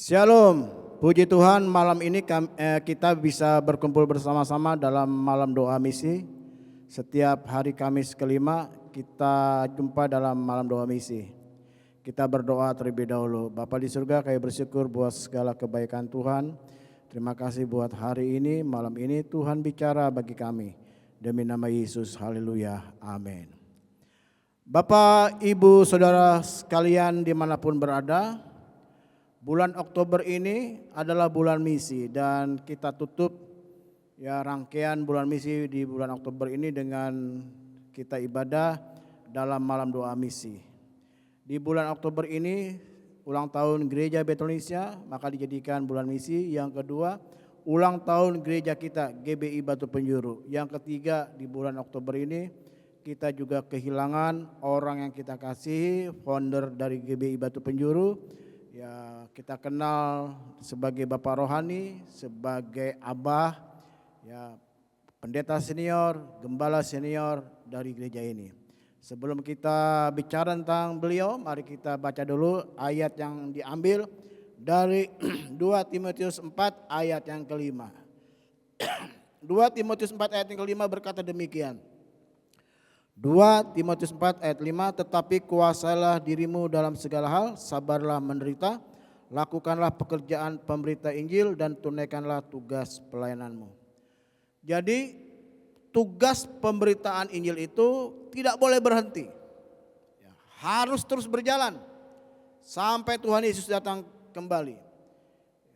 Shalom, puji Tuhan malam ini kita bisa berkumpul bersama-sama dalam malam doa misi. Setiap hari Kamis kelima kita jumpa dalam malam doa misi. Kita berdoa terlebih dahulu. Bapa di surga, kami bersyukur buat segala kebaikan Tuhan. Terima kasih buat hari ini, malam ini Tuhan bicara bagi kami. Demi nama Yesus, haleluya, amin. Bapak, Ibu, Saudara sekalian dimanapun berada, bulan Oktober ini adalah bulan misi dan kita tutup rangkaian bulan misi di bulan Oktober ini dengan kita ibadah dalam malam doa misi. Di bulan Oktober ini ulang tahun Gereja Betel Indonesia, maka dijadikan bulan misi. Yang kedua, ulang tahun gereja kita GBI Batu Penjuru. Yang ketiga, di bulan Oktober ini kita juga kehilangan orang yang kita kasihi, founder dari GBI Batu Penjuru. Ya, kita kenal sebagai Bapak Rohani, sebagai Abah, ya, pendeta senior, gembala senior dari gereja ini. Sebelum kita bicara tentang beliau, mari kita baca dulu ayat yang diambil dari 2 Timotius 4 ayat yang kelima. 2 Timotius 4 ayat yang kelima berkata demikian. 2 Timotius 4 ayat 5, tetapi kuasailah dirimu dalam segala hal, sabarlah menderita, lakukanlah pekerjaan pemberita Injil dan tunaikanlah tugas pelayananmu. Jadi tugas pemberitaan Injil itu tidak boleh berhenti, harus terus berjalan sampai Tuhan Yesus datang kembali.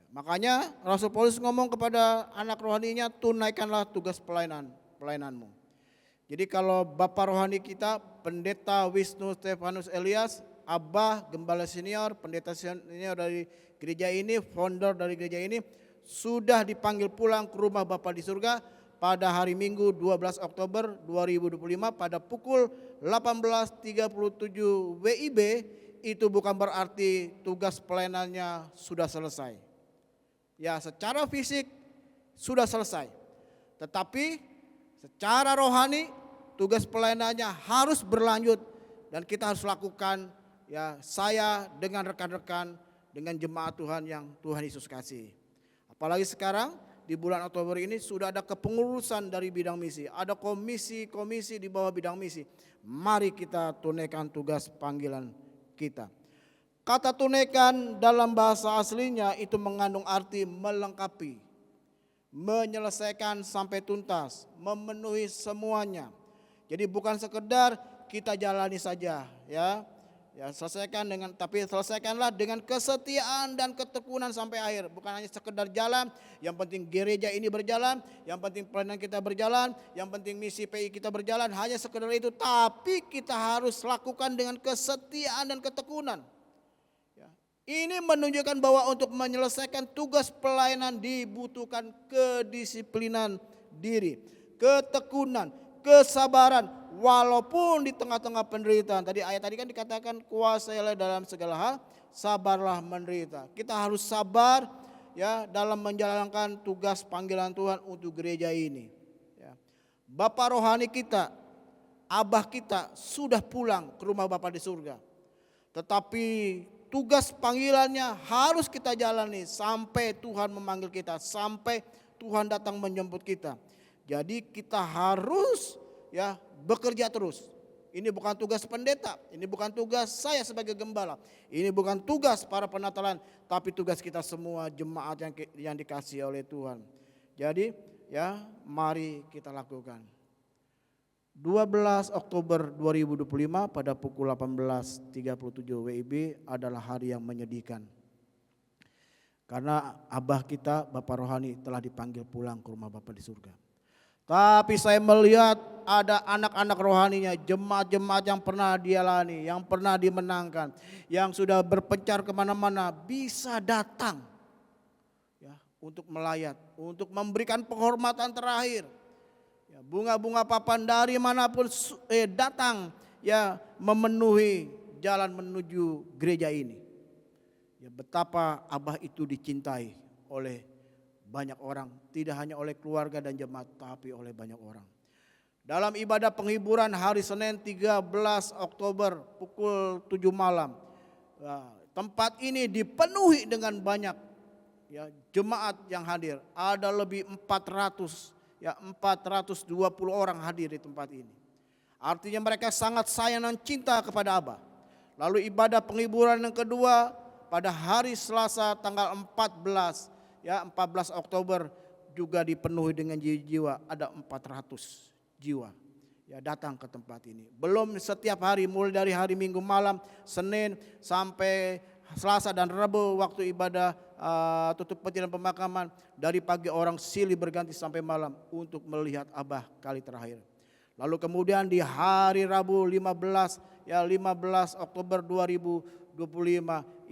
Makanya Rasul Paulus ngomong kepada anak rohaninya, tunaikanlah tugas pelayananmu. Jadi kalau Bapak rohani kita, Pendeta Wisnu Stefanus Elias, Abah, Gembala Senior, Pendeta Senior dari gereja ini, founder dari gereja ini, sudah dipanggil pulang ke rumah Bapa di surga pada hari Minggu 12 Oktober 2025 pada pukul 18.37 WIB. Itu bukan berarti tugas pelayanannya sudah selesai. Ya, secara fisik sudah selesai. Tetapi secara rohani tugas pelayanannya harus berlanjut dan kita harus lakukan, ya, saya dengan rekan-rekan, dengan jemaat Tuhan yang Tuhan Yesus kasih. Apalagi sekarang di bulan Oktober ini sudah ada kepengurusan dari bidang misi. Ada komisi-komisi di bawah bidang misi. Mari kita tunaikan tugas panggilan kita. Kata tunaikan dalam bahasa aslinya itu mengandung arti melengkapi, menyelesaikan sampai tuntas, memenuhi semuanya. Jadi bukan sekedar kita jalani saja, ya selesaikanlah dengan kesetiaan dan ketekunan sampai akhir. Bukan hanya sekedar jalan, yang penting gereja ini berjalan, yang penting pelayanan kita berjalan, yang penting misi PI kita berjalan, hanya sekedar itu. Tapi kita harus lakukan dengan kesetiaan dan ketekunan. Ini menunjukkan bahwa untuk menyelesaikan tugas pelayanan dibutuhkan kedisiplinan diri, ketekunan, kesabaran, walaupun di tengah-tengah penderitaan. Ayat tadi kan dikatakan kuasailah dalam segala hal, sabarlah menderita. Kita harus sabar ya dalam menjalankan tugas panggilan Tuhan untuk gereja ini. Ya. Bapak rohani kita, Abah kita sudah pulang ke rumah Bapa di surga. Tetapi tugas panggilannya harus kita jalani sampai Tuhan memanggil kita, sampai Tuhan datang menjemput kita. Jadi kita harus ya bekerja terus. Ini bukan tugas pendeta, ini bukan tugas saya sebagai gembala, ini bukan tugas para penatalan, tapi tugas kita semua jemaat yang dikasihi oleh Tuhan. Jadi ya mari kita lakukan. 12 Oktober 2025 pada pukul 18.37 WIB adalah hari yang menyedihkan. Karena Abah kita, Bapak Rohani telah dipanggil pulang ke rumah Bapa di surga. Tapi saya melihat ada anak-anak rohaninya, jemaat-jemaat yang pernah dialani, yang pernah dimenangkan, yang sudah berpencar kemana-mana bisa datang ya, untuk melayat, untuk memberikan penghormatan terakhir. Bunga-bunga papan dari manapun datang ya memenuhi jalan menuju gereja ini. Ya, betapa Abah itu dicintai oleh banyak orang, tidak hanya oleh keluarga dan jemaat, tapi oleh banyak orang. Dalam ibadah penghiburan hari Senin 13 Oktober pukul 7 malam, tempat ini dipenuhi dengan banyak ya, jemaat yang hadir. Ada lebih 420 orang hadir di tempat ini. Artinya mereka sangat sayang dan cinta kepada Abah. Lalu ibadah penghiburan yang kedua pada hari Selasa tanggal 14 Oktober juga dipenuhi dengan jiwa-jiwa. Ada 400 jiwa ya datang ke tempat ini. Belum setiap hari, mulai dari hari Minggu malam, Senin sampai Selasa dan Rabu waktu ibadah tutup peti dan pemakaman, dari pagi orang silih berganti sampai malam untuk melihat Abah kali terakhir. Lalu kemudian di hari Rabu 15 Oktober 2025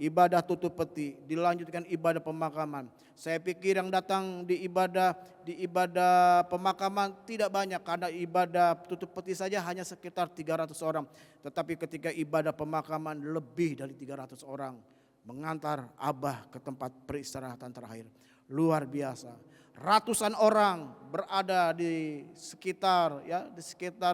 ibadah tutup peti, dilanjutkan ibadah pemakaman. Saya pikir yang datang di ibadah pemakaman tidak banyak, karena ibadah tutup peti saja hanya sekitar 300 orang. Tetapi ketika ibadah pemakaman lebih dari 300 orang mengantar Abah ke tempat peristirahatan terakhir. Luar biasa. Ratusan orang berada di sekitar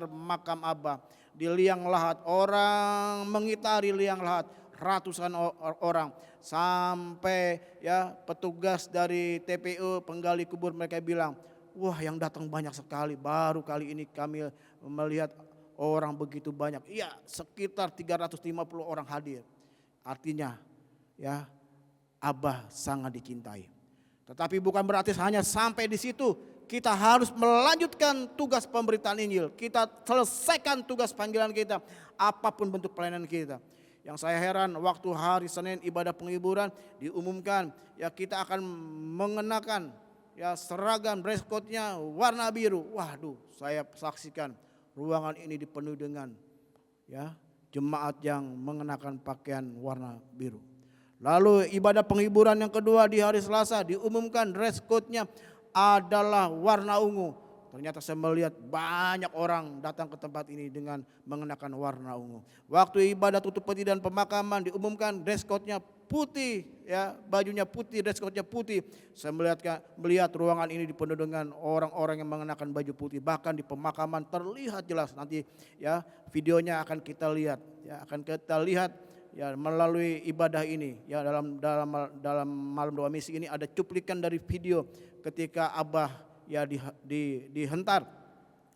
makam Abah, di liang lahat. Orang mengitari liang lahat, ratusan orang. Sampai ya petugas dari TPU penggali kubur mereka bilang, wah yang datang banyak sekali, baru kali ini kami melihat orang begitu banyak. Iya, sekitar 350 orang hadir. Artinya ya Abah sangat dicintai. Tetapi bukan berarti hanya sampai di situ. Kita harus melanjutkan tugas pemberitaan Injil. Kita selesaikan tugas panggilan kita, apapun bentuk pelayanan kita. Yang saya heran, waktu hari Senin ibadah penghiburan diumumkan ya kita akan mengenakan ya seragam dress code-nya warna biru. Waduh, saya saksikan ruangan ini dipenuhi dengan ya jemaat yang mengenakan pakaian warna biru. Lalu ibadah penghiburan yang kedua di hari Selasa diumumkan dress code-nya adalah warna ungu. Ternyata saya melihat banyak orang datang ke tempat ini dengan mengenakan warna ungu. Waktu ibadah tutup peti dan pemakaman diumumkan dress code-nya putih, ya bajunya putih, dress code-nya putih. Saya melihat ruangan ini dipenuhi dengan orang-orang yang mengenakan baju putih. Bahkan di pemakaman terlihat jelas, nanti ya videonya akan kita lihat, ya akan kita lihat ya melalui ibadah ini, ya dalam malam doa misi ini ada cuplikan dari video ketika Abah ya dihentar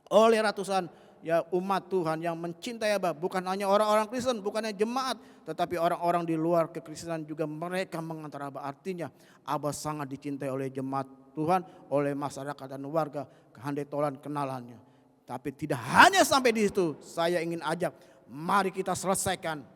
oleh ratusan ya umat Tuhan yang mencintai Abah, bukan hanya orang-orang Kristen, bukan hanya jemaat, tetapi orang-orang di luar kekristenan juga mereka mengantar Abah. Artinya Abah sangat dicintai oleh jemaat Tuhan, oleh masyarakat dan warga Handetolan kenalannya. Tapi tidak hanya sampai di situ, saya ingin ajak, mari kita selesaikan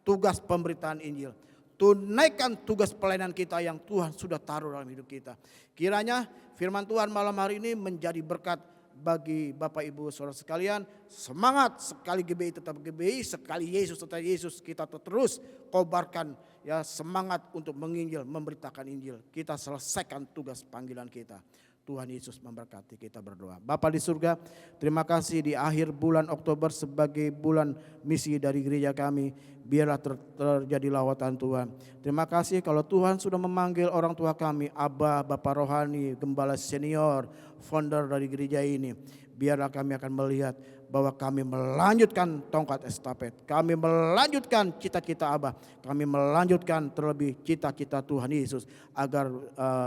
tugas pemberitaan Injil. Tunaikan tugas pelayanan kita yang Tuhan sudah taruh dalam hidup kita. Kiranya firman Tuhan malam hari ini menjadi berkat bagi Bapak Ibu Saudara sekalian. Semangat, sekali GBI tetap GBI, sekali Yesus tetap Yesus. Kita terus kobarkan ya semangat untuk menginjil, memberitakan Injil. Kita selesaikan tugas panggilan kita. Tuhan Yesus memberkati, kita berdoa. Bapa di surga, terima kasih di akhir bulan Oktober sebagai bulan misi dari gereja kami. Biarlah terjadi lawatan Tuhan. Terima kasih kalau Tuhan sudah memanggil orang tua kami, Abah, Bapak Rohani, Gembala Senior, founder dari gereja ini. Biarlah kami akan melihat bahwa kami melanjutkan tongkat estafet. Kami melanjutkan cita-cita Abah. Kami melanjutkan terlebih cita-cita Tuhan Yesus. Agar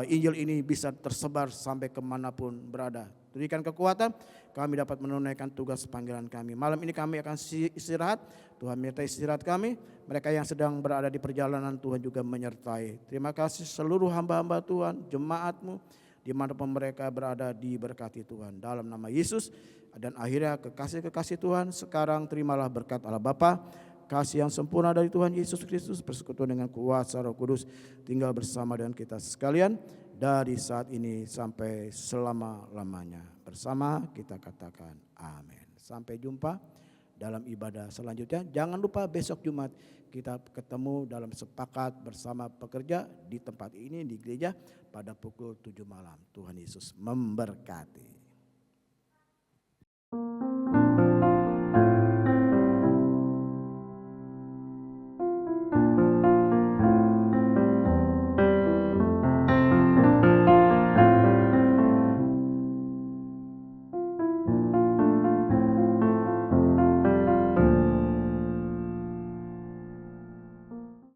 Injil ini bisa tersebar sampai kemanapun berada. Berikan kekuatan, kami dapat menunaikan tugas panggilan kami. Malam ini kami akan istirahat. Tuhan menyertai istirahat kami. Mereka yang sedang berada di perjalanan Tuhan juga menyertai. Terima kasih seluruh hamba-hamba Tuhan, jemaat-Mu, dimanapun mereka berada diberkati Tuhan. Dalam nama Yesus. Dan akhirnya kekasih-kekasih Tuhan, sekarang terimalah berkat Allah Bapa, kasih yang sempurna dari Tuhan Yesus Kristus, persekutuan dengan kuasa Roh Kudus, tinggal bersama dengan kita sekalian dari saat ini sampai selama-lamanya. Bersama kita katakan amin. Sampai jumpa dalam ibadah selanjutnya. Jangan lupa besok Jumat kita ketemu dalam sepakat bersama pekerja di tempat ini di gereja pada pukul 7 malam. Tuhan Yesus memberkati.